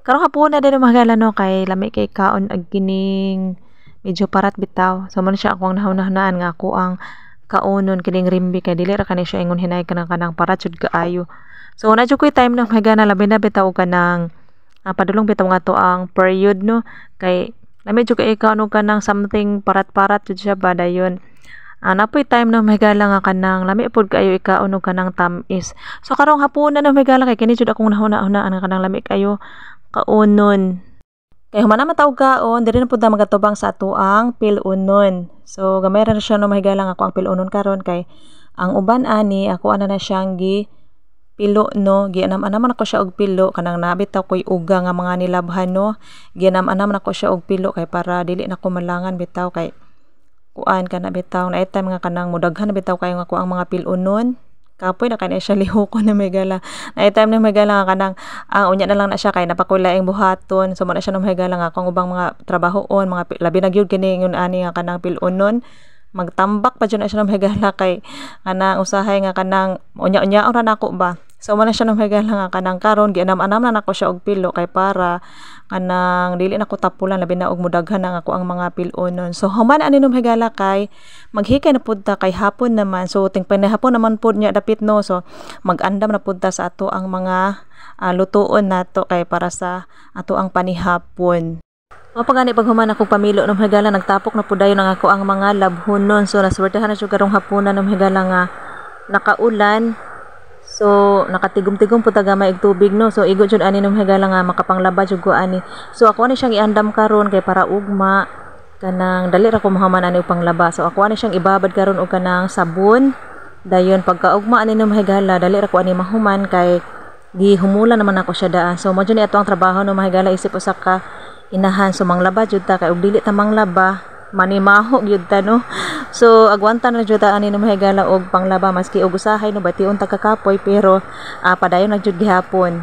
Karong hapon na din mahagala no kay lami kay kaon ag kining medyo parat bitaw. So man siya akong nahunahunaan nga ako ang kaunon kining rimbi kay dili ra kani siya ingon hinay kanang parat jud kaayo. So na jud ko'y time na mahagana labi na bitaw kanang padulong bitaw nga to ang period no kay lami jud kay kaon kanang something parat-parat jud siya ba dayon. Napoy time na mahigala nga kanang lami pod kayo ikaon og kanang tamis. So karong hapon na mahigala kay kini jud akong nahuna-hunaan nga kanang lami kayo kaunon. Kay human na matawag kaon, diri na pud na magatubang sa ato ang pilunon. So gamay ra na siya no mahigala nga ako ang pilunon karon kay ang uban ani ako ana na siyang gi pilo no, gianam-anam ako siya og pilo kanang nabitaw ko'y uga nga mga nilabhan no. Gianam-anam ako siya og pilo kay para dili na ko malangan bitaw kay kuan kana bitaw na time nga kanang mudaghan na bitaw kayo nga ko ang mga pilunon. Kapoy na kanay siya lihoko na may gala. Na time na may gala nga kanang unya na lang na siya kay napakulaing buhaton. So man na siya na may gala nga kung ubang mga trabahoon, mga labi na gyud kini ngun ani nga kanang pilunon. Magtambak pa jud na siya na may gala kay kanang usahay nga kanang unya-unya ra nako ba. So man na siya na may gala nga kanang karon gianam-anam na nako siya og pilo kay para kanang dili na ko tapulan labi na og mudaghan na ako ang mga pilunon. So human ani no higala kay maghikay na pud ta kay hapon naman. So tingpay na hapon naman pud nya dapit no. So mag-andam na pud ta sa ato ang mga lutuon nato kay para sa ato ang panihapon. Mapagani pag human akong pamilo nung higala nagtapok na pud dayon ang ako ang mga labhonon. So naswertehan na jud karong hapunan nung higala nga nakaulan. So nakatigom-tigom pud ta gamay og tubig no. So igo jud ani nung higala nga makapanglaba jud ko ani. So ako ani siyang iandam karon kay para ugma kanang dali ra ko mahuman ani og panglaba. So ako ani siyang ibabad karon og kanang sabon. Dayon pagkaugma ani nung higala dali ra ko ani mahuman kay gihumula naman ako siya daan. So mo jud ni ato ang trabaho no mahigala isip usa ka inahan. So manglaba jud ta kay og dili ta manglaba manimaho gyud ta no. So agwanta na jud ta ani no mahigala og panglaba maski og usahay no bation ta kakapoy pero padayon na jud gihapon.